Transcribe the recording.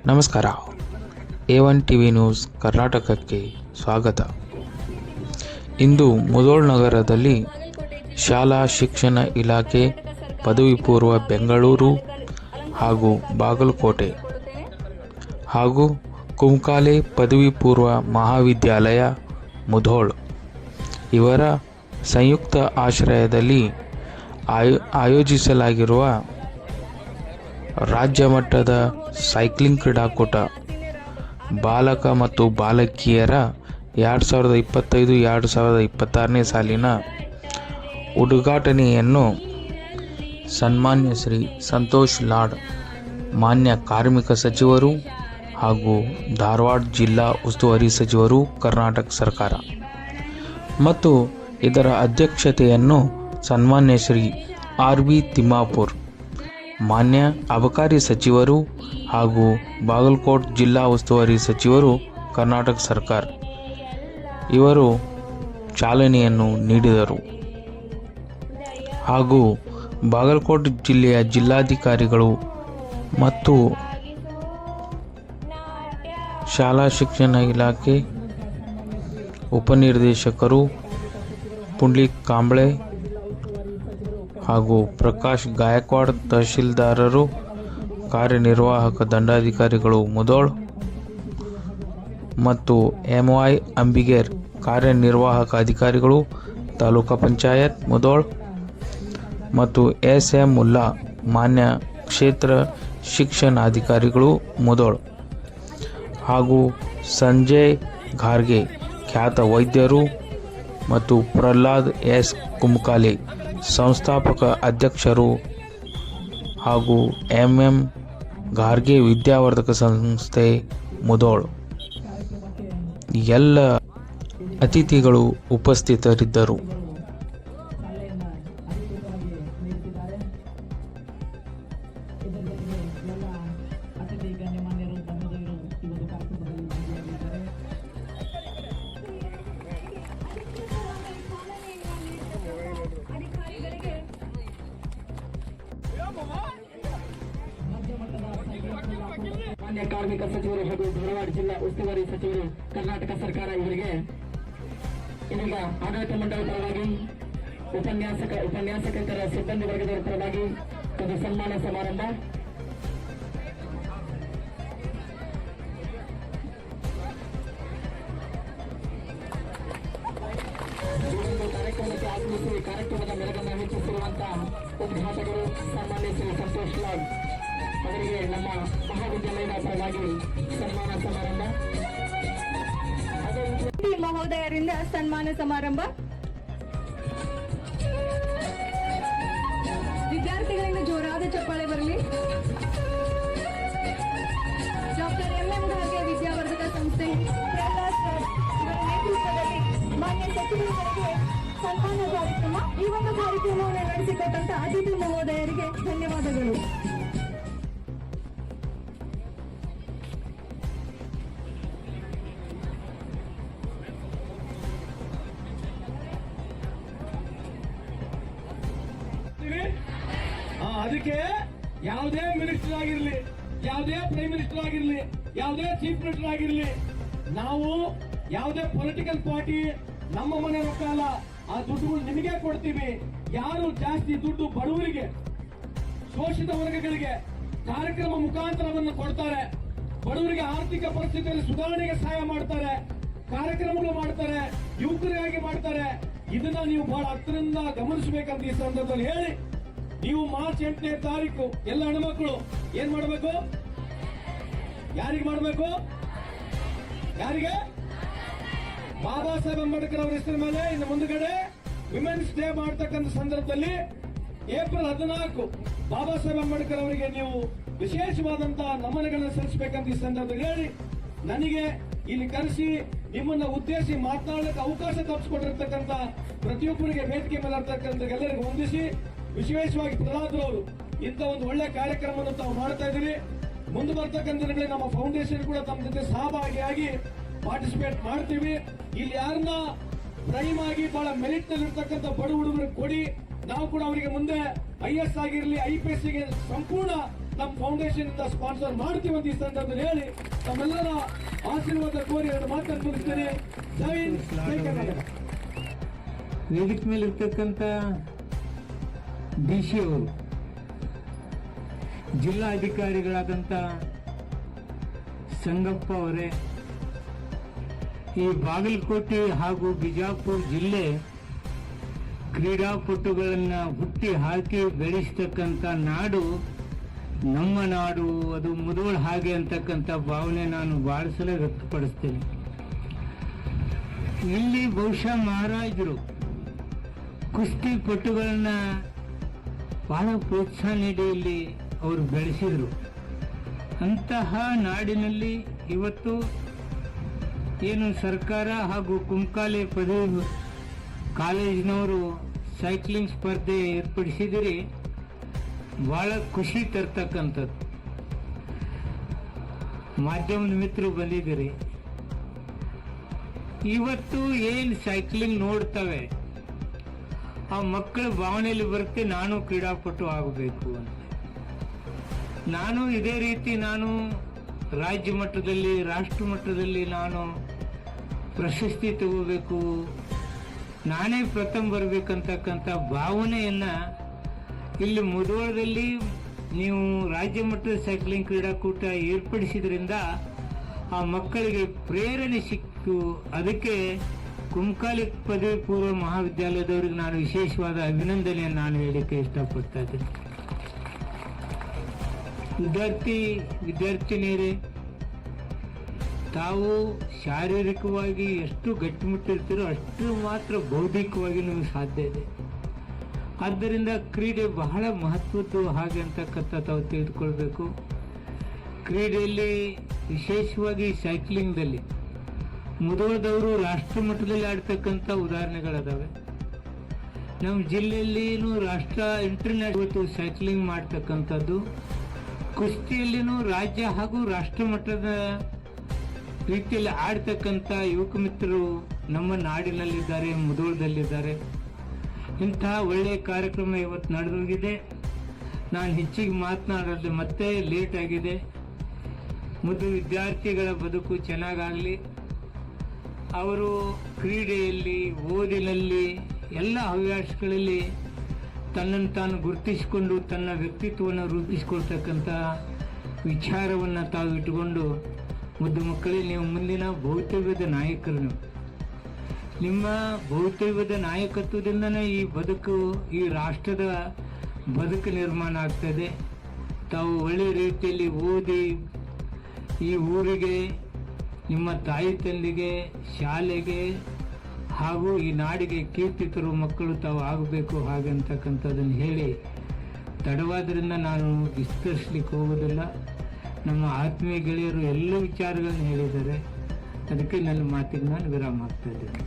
ನಮಸ್ಕಾರ. A1 TV news ಕರ್ನಾಟಕಕ್ಕೆ ಸ್ವಾಗತ. ಇಂದು ಮುಧೋಳ್ ನಗರದಲ್ಲಿ ಶಾಲಾ ಶಿಕ್ಷಣ ಇಲಾಖೆ ಪದವಿ ಪೂರ್ವ ಬೆಂಗಳೂರು ಹಾಗೂ ಬಾಗಲಕೋಟೆ ಹಾಗೂ ಕುಮ್ಕಾಲೆ ಪದವಿ ಪೂರ್ವ ಮಹಾವಿದ್ಯಾಲಯ ಮುಧೋಳ್ ಇವರ ಸಂಯುಕ್ತ ಆಶ್ರಯದಲ್ಲಿ ಆಯೋಜಿಸಲಾಗಿರುವ ರಾಜ್ಯ ಮಟ್ಟದ ಸೈಕ್ಲಿಂಗ್ ಕ್ರೀಡಾಕೂಟ ಬಾಲಕ ಮತ್ತು ಬಾಲಕಿಯರ 2025-2026ನೇ ಸಾಲಿನ ಉದ್ಘಾಟನೆಯನ್ನು ಸನ್ಮಾನ್ಯ ಶ್ರೀ ಸಂತೋಷ್ ಲಾಡ್ ಮಾನ್ಯ ಕಾರ್ಮಿಕ ಸಚಿವರು ಹಾಗೂ ಧಾರವಾಡ ಜಿಲ್ಲಾ ಉಸ್ತುವಾರಿ ಸಚಿವರು ಕರ್ನಾಟಕ ಸರ್ಕಾರ ಮತ್ತು ಇದರ ಅಧ್ಯಕ್ಷತೆಯನ್ನು ಸನ್ಮಾನ್ಯ ಶ್ರೀ ಆರ್.ಬಿ. ತಿಮ್ಮಾಪುರ್ ಮಾನ್ಯ ಅಬಕಾರಿ ಸಚಿವರು ಹಾಗೂ ಬಾಗಲಕೋಟೆ ಜಿಲ್ಲಾ ಉಸ್ತುವಾರಿ ಸಚಿವರು ಕರ್ನಾಟಕ ಸರ್ಕಾರ ಇವರು ಚಾಲನೆಯನ್ನು ನೀಡಿದರು. ಹಾಗೂ ಬಾಗಲಕೋಟೆ ಜಿಲ್ಲೆಯ ಜಿಲ್ಲಾಧಿಕಾರಿಗಳು ಮತ್ತು ಶಾಲಾ ಶಿಕ್ಷಣ ಇಲಾಖೆ ಉಪನಿರ್ದೇಶಕರು ಪುಂಡ್ಲಿಕ್ ಕಾಂಬ್ಳೆ ಹಾಗೂ ಪ್ರಕಾಶ್ ಗಾಯಕ್ವಾಡ್ ತಹಶೀಲ್ದಾರರು, ಕಾರ್ಯನಿರ್ವಾಹಕ ದಂಡಾಧಿಕಾರಿಗಳು ಮುಧೋಳ್ ಮತ್ತು MY ಅಂಬಿಗೇರ್ ಕಾರ್ಯನಿರ್ವಾಹಕ ಅಧಿಕಾರಿಗಳು ತಾಲೂಕಾ ಪಂಚಾಯತ್ ಮುಧೋಳ್ ಮತ್ತು SM ಮುಲ್ಲಾ ಮಾನ್ಯ ಕ್ಷೇತ್ರ ಶಿಕ್ಷಣಾಧಿಕಾರಿಗಳು ಮುಧೋಳ್ ಹಾಗೂ ಸಂಜಯ್ ಘಾರ್ಗೆ ಖ್ಯಾತ ವೈದ್ಯರು ಮತ್ತು ಪ್ರಹ್ಲಾದ್ S ಕುಮ್ಕಾಲೆ ಸಂಸ್ಥಾಪಕ ಅಧ್ಯಕ್ಷರು ಹಾಗೂ MM ಘಾರ್ಗೆ ವಿದ್ಯಾವರ್ಧಕ ಸಂಸ್ಥೆ ಮುಧೋಳ್ ಎಲ್ಲ ಅತಿಥಿಗಳು ಉಪಸ್ಥಿತರಿದ್ದರು. ಮಾನ್ಯ ಕಾರ್ಮಿಕ ಸಚಿವರು ಹಾಗೂ ಧಾರವಾಡ ಜಿಲ್ಲಾ ಉಸ್ತುವಾರಿ ಸಚಿವರು ಕರ್ನಾಟಕ ಸರ್ಕಾರ ಇವರಿಗೆ ಇದೀಗ ಆಡಳಿತ ಮಂಡಳಿ ಪರವಾಗಿ ಉಪನ್ಯಾಸಕರ ಸಿಬ್ಬಂದಿ ವರ್ಗದವರ ಪರವಾಗಿ ಒಂದು ಸನ್ಮಾನ ಸಮಾರಂಭ. ಕಾರ್ಯಕ್ರಮಕ್ಕೆ ಆಗಮಿಸಿ ಕಾರ್ಯಕ್ರಮದ ಮೆರಗನ್ನು ಹೆಚ್ಚಿಸಿರುವಂತಹ ಉದ್ಘಾಟಕರು ಸನ್ಮಾನ್ಯ ಶ್ರೀ ಸಂತೋಷ್ ಲಾಡ್ ಅವರಿಗೆ ನಮ್ಮ ಮಹಾವಿದ್ಯಾಲಯದ ಪರವಾಗಿ ಸನ್ಮಾನ ಸಮಾರಂಭ. ಮಹೋದಯರಿಂದ ಸನ್ಮಾನ ಸಮಾರಂಭ. ವಿದ್ಯಾರ್ಥಿಗಳಿಂದ ಜೋರಾದ ಚಪ್ಪಾಳೆ ಬರಲಿ. ಡಾಕ್ಟರ್ MM ಘಾರ್ಗೆ ವಿದ್ಯಾವರ್ಧಕ ಸಂಸ್ಥೆ ಪ್ರಹ್ಲಾದ್ ಸರ್ ಇವರ ನೇತೃತ್ವದಲ್ಲಿ ಮಾನ್ಯ ಸಚಿವರಿಗೆ ಸನ್ಮಾನ ಕಾರ್ಯಕ್ರಮ. ಈ ಒಂದು ಕಾರ್ಯಕ್ರಮವನ್ನು ನಡೆಸಿಕೊಟ್ಟಂತ ಅತಿಥಿ ಮಹೋದಯರಿಗೆ ಧನ್ಯವಾದಗಳು. ಅದಕ್ಕೆ ಯಾವುದೇ ಮಿನಿಸ್ಟರ್ ಆಗಿರ್ಲಿ, ಯಾವುದೇ ಪ್ರೈಮ್ ಮಿನಿಸ್ಟರ್ ಆಗಿರ್ಲಿ, ಯಾವುದೇ ಚೀಫ್ ಮಿನಿಸ್ಟರ್ ಆಗಿರ್ಲಿ, ನಾವು ಯಾವುದೇ ಪೊಲಿಟಿಕಲ್ ಪಾರ್ಟಿ ನಮ್ಮ ಮನೆ ರೊಕ್ಕ ಅಲ್ಲ, ಆ ದುಡ್ಡುಗಳು ನಿಮಗೆ ಕೊಡ್ತೀವಿ. ಯಾರು ಜಾಸ್ತಿ ದುಡ್ಡು ಬಡವರಿಗೆ, ಶೋಷಿತ ವರ್ಗಗಳಿಗೆ ಕಾರ್ಯಕ್ರಮ ಮುಖಾಂತರವನ್ನು ಕೊಡ್ತಾರೆ, ಬಡವರಿಗೆ ಆರ್ಥಿಕ ಪರಿಸ್ಥಿತಿಯಲ್ಲಿ ಸುಧಾರಣೆಗೆ ಸಹಾಯ ಮಾಡ್ತಾರೆ, ಕಾರ್ಯಕ್ರಮಗಳು ಮಾಡ್ತಾರೆ, ಯುವಕರಿಗಾಗಿ ಮಾಡ್ತಾರೆ. ಇದನ್ನ ನೀವು ಬಹಳ ಹತ್ತಿರದಿಂದ ಗಮನಿಸಬೇಕಂತ ಈ ಸಂದರ್ಭದಲ್ಲಿ ಹೇಳಿ, ನೀವು ಮಾರ್ಚ್ 8ನೇ ತಾರೀಕು ಎಲ್ಲ ಹೆಣ್ಮಕ್ಳು ಏನ್ ಮಾಡಬೇಕು? ಯಾರಿಗೆ ಮಾಡಬೇಕು? ಯಾರಿಗೆ? ಬಾಬಾ ಸಾಹೇಬ್ ಅಂಬೇಡ್ಕರ್ ಅವರ ಹೆಸರಿನ ಮೇಲೆ ಇನ್ನು ಮುಂದುಗಡೆ ವಿಮೆನ್ಸ್ ಡೇ ಮಾಡತಕ್ಕಂಥ ಸಂದರ್ಭದಲ್ಲಿ ಏಪ್ರಿಲ್ 14 ಬಾಬಾ ಸಾಹೇಬ್ ಅಂಬೇಡ್ಕರ್ ಅವರಿಗೆ ನೀವು ವಿಶೇಷವಾದಂತಹ ನಮನಗಳನ್ನು ಸಲ್ಲಿಸಬೇಕಂತ ಈ ಸಂದರ್ಭದಲ್ಲಿ ಹೇಳಿ, ನನಗೆ ಇಲ್ಲಿ ಕರೆಸಿ ನಿಮ್ಮನ್ನ ಉದ್ದೇಶಿಸಿ ಮಾತನಾಡಲಿಕ್ಕೆ ಅವಕಾಶ ತಪ್ಪಿಸಿಕೊಟ್ಟಿರ್ತಕ್ಕಂಥ ಪ್ರತಿಯೊಬ್ಬರಿಗೆ ವೇದಿಕೆ ಮೇಲೆ ಇರ್ತಕ್ಕಂಥ ಎಲ್ಲರಿಗೂ ವಂದಿಸಿ, ವಿಶೇಷವಾಗಿ ಪ್ರಹ್ಲಾದ್ ಅವರು ಇಂಥ ಒಂದು ಒಳ್ಳೆ ಕಾರ್ಯಕ್ರಮವನ್ನು ತಾವು ಮಾಡ್ತಾ ಇದ್ದೀರಿ. ಮುಂದೆ ಬರ್ತಕ್ಕಂಥ ದಿನಗಳಲ್ಲಿ ನಮ್ಮ ಫೌಂಡೇಶನ್ ಕೂಡ ತಮ್ಮ ಜೊತೆ ಸಹಭಾಗಿಯಾಗಿ ಪಾರ್ಟಿಸಿಪೇಟ್ ಮಾಡ್ತೀವಿ. ಇಲ್ಲಿ ಯಾರನ್ನ ಪ್ರೈಮ್ ಆಗಿ ಬಹಳ ಮೆರಿಟ್ ನಲ್ಲಿ ಇರ್ತಕ್ಕಂಥ ಬಡ ಹುಡುಗರಿಗೆ ಕೊಡಿ. ನಾವು ಕೂಡ ಅವರಿಗೆ ಮುಂದೆ IAS ಆಗಿರಲಿ, IPS ಗೆ ಸಂಪೂರ್ಣ ನಮ್ಮ ಫೌಂಡೇಶನ್ ಇಂದ ಸ್ಪಾನ್ಸರ್ ಮಾಡ್ತೀವಿ ಅಂತ ಈ ಸಂದರ್ಭದಲ್ಲಿ ಹೇಳಿ ತಮ್ಮೆಲ್ಲರ ಆಶೀರ್ವಾದ ಕೋರಿ ಎರಡು ಮಾತನ್ನು ಮುಗಿಸ್ತೇನೆ. ಜೈ ಹಿಂದ್, ಜೈ ಕರ್ನಾಟಕ. ವೇದಿಕೆ ಮೇಲೆ ಇರ್ತಕ್ಕಂಥ ಡಿಸಿ ಅವರು, ಜಿಲ್ಲಾಧಿಕಾರಿಗಳಾದಂಥ ಸಂಗಪ್ಪ ಅವರೇ, ಈ ಬಾಗಲಕೋಟೆ ಹಾಗೂ ಬಿಜಾಪುರ ಜಿಲ್ಲೆ ಕ್ರೀಡಾಪಟುಗಳನ್ನ ಹುಟ್ಟಿ ಹಾಕಿ ಬೆಳೆಸ್ತಕ್ಕಂಥ ನಾಡು ನಮ್ಮ ನಾಡು, ಅದು ಮುಧೋಳ ಹಾಗೆ ಅಂತಕ್ಕಂಥ ಭಾವನೆ ನಾನು ಬಹಳ ಸಲ ವ್ಯಕ್ತಪಡಿಸ್ತೇನೆ. ಇಲ್ಲಿ ಬಹುಶಃ ಮಹಾರಾಜರು ಕುಸ್ತಿ ಪಟುಗಳನ್ನ ಬಹಳ ಪ್ರೋತ್ಸಾಹ ನೀಡಿ ಇಲ್ಲಿ ಅವರು ಬೆಳೆಸಿದ್ರು. ಅಂತಹ ನಾಡಿನಲ್ಲಿ ಇವತ್ತು ಏನು ಸರ್ಕಾರ ಹಾಗೂ ಕುಂಕಾಲೆ ಪದವಿ ಕಾಲೇಜಿನವರು ಸೈಕ್ಲಿಂಗ್ ಸ್ಪರ್ಧೆ ಏರ್ಪಡಿಸಿದಿರಿ, ಬಹಳ ಖುಷಿ ತರ್ತಕ್ಕಂಥದ್ದು. ಮಾಧ್ಯಮದ ಮಿತ್ರರು ಬಂದಿದ್ದೀರಿ, ಇವತ್ತು ಏನು ಸೈಕ್ಲಿಂಗ್ ನೋಡ್ತವೆ ಆ ಮಕ್ಕಳ ಭಾವನೆಯಲ್ಲಿ ಬರುತ್ತೆ, ನಾನು ಕ್ರೀಡಾಪಟು ಆಗಬೇಕು ಅಂತ. ನಾನು ಇದೇ ರೀತಿ ನಾನು ರಾಜ್ಯ ಮಟ್ಟದಲ್ಲಿ ರಾಷ್ಟ್ರ ಮಟ್ಟದಲ್ಲಿ ನಾನು ಪ್ರಶಸ್ತಿ ತಗೋಬೇಕು, ನಾನೇ ಪ್ರಥಮ ಬರಬೇಕಂತಕ್ಕಂಥ ಭಾವನೆಯನ್ನ ಇಲ್ಲಿ ಮುಧೋಳದಲ್ಲಿ ನೀವು ರಾಜ್ಯ ಮಟ್ಟದ ಸೈಕ್ಲಿಂಗ್ ಕ್ರೀಡಾಕೂಟ ಏರ್ಪಡಿಸಿದ್ರಿಂದ ಆ ಮಕ್ಕಳಿಗೆ ಪ್ರೇರಣೆ ಸಿಕ್ತು. ಅದಕ್ಕೆ ಕುಂಕಾಲಿ ಪದವಿ ಪೂರ್ವ ಮಹಾವಿದ್ಯಾಲಯದವರಿಗೆ ನಾನು ವಿಶೇಷವಾದ ಅಭಿನಂದನೆಯನ್ನು ನಾನು ಹೇಳಲಿಕ್ಕೆ ಇಷ್ಟಪಡ್ತಾ ಇದ್ದೇನೆ. ವಿದ್ಯಾರ್ಥಿನಿಯರೇ, ತಾವು ಶಾರೀರಿಕವಾಗಿ ಎಷ್ಟು ಗಟ್ಟಿಮುಟ್ಟಿರ್ತೀರೋ ಅಷ್ಟು ಮಾತ್ರ ಬೌದ್ಧಿಕವಾಗಿ ನಿಮಗೆ ಸಾಧ್ಯ ಇದೆ. ಆದ್ದರಿಂದ ಕ್ರೀಡೆ ಬಹಳ ಮಹತ್ವದ್ದು ಹಾಗೆ ಅಂತಕ್ಕಂಥ ತಾವು ತಿಳಿದುಕೊಳ್ಬೇಕು. ಕ್ರೀಡೆಯಲ್ಲಿ ವಿಶೇಷವಾಗಿ ಸೈಕ್ಲಿಂಗ್ದಲ್ಲಿ ಮುಧೋಳದವರು ರಾಷ್ಟ್ರ ಮಟ್ಟದಲ್ಲಿ ಆಡ್ತಕ್ಕಂಥ ಉದಾಹರಣೆಗಳದಾವೆ. ನಮ್ಮ ಜಿಲ್ಲೆಯಲ್ಲಿನೂ ಇಂಟರ್ನ್ಯಾಷನಲ್ ಸೈಕ್ಲಿಂಗ್ ಮಾಡ್ತಕ್ಕಂಥದ್ದು, ಕುಸ್ತಿಯಲ್ಲಿನೂ ರಾಜ್ಯ ಹಾಗೂ ರಾಷ್ಟ್ರ ಮಟ್ಟದ ರೀತಿಯಲ್ಲಿ ಆಡ್ತಕ್ಕಂಥ ಯುವಕ ಮಿತ್ರರು ನಮ್ಮ ನಾಡಿನಲ್ಲಿದ್ದಾರೆ, ಮುಧೋಳದಲ್ಲಿದ್ದಾರೆ. ಇಂತಹ ಒಳ್ಳೆಯ ಕಾರ್ಯಕ್ರಮ ಇವತ್ತು ನಡೆದೋಗಿದೆ. ನಾನು ಹೆಚ್ಚಿಗೆ ಮಾತನಾಡೋದು ಮತ್ತೆ ಲೇಟ್ ಆಗಿದೆ. ಮೊದಲು ವಿದ್ಯಾರ್ಥಿಗಳ ಬದುಕು ಚೆನ್ನಾಗಾಗಲಿ, ಅವರು ಕ್ರೀಡೆಯಲ್ಲಿ, ಓದಿನಲ್ಲಿ, ಎಲ್ಲ ಹವ್ಯಾಸಗಳಲ್ಲಿ ತನ್ನನ್ನು ತಾನು ಗುರುತಿಸಿಕೊಂಡು ತನ್ನ ವ್ಯಕ್ತಿತ್ವವನ್ನು ರೂಪಿಸಿಕೊಳ್ತಕ್ಕಂಥ ವಿಚಾರವನ್ನು ತಾವು ಇಟ್ಟುಕೊಂಡು ಮುದ್ದು ಮಕ್ಕಳೇ, ನೀವು ಮುಂದಿನ ಭವಿತವ್ಯದ ನಾಯಕರು. ನಿಮ್ಮ ಭವಿತವ್ಯದ ನಾಯಕತ್ವದಿಂದನೇ ಈ ಬದುಕು, ಈ ರಾಷ್ಟ್ರದ ಬದುಕು ನಿರ್ಮಾಣ ಆಗ್ತದೆ. ತಾವು ಒಳ್ಳೆಯ ರೀತಿಯಲ್ಲಿ ಓದಿ ಈ ಊರಿಗೆ, ನಿಮ್ಮ ತಾಯಿ ತಂದೆಗೆ, ಶಾಲೆಗೆ ಹಾಗೂ ಈ ನಾಡಿಗೆ ಕೀರ್ತಿ ತರುವ ಮಕ್ಕಳು ತಾವು ಆಗಬೇಕು ಹಾಗೆ ಅಂತಕ್ಕಂಥದ್ದನ್ನು ಹೇಳಿ, ತಡವಾದ್ರಿಂದ ನಾನು ವಿಸ್ತರಿಸಲಿಕ್ಕೆ ಹೋಗೋದಿಲ್ಲ. ನಮ್ಮ ಆತ್ಮೀಯ ಗೆಳೆಯರು ಎಲ್ಲ ವಿಚಾರಗಳನ್ನು ಹೇಳಿದ್ದಾರೆ. ಅದಕ್ಕೆ ನನ್ನ ಮಾತಿಗೆ ನಾನು ವಿರಾಮ ಆಗ್ತಾ ಇದ್ದೇನೆ.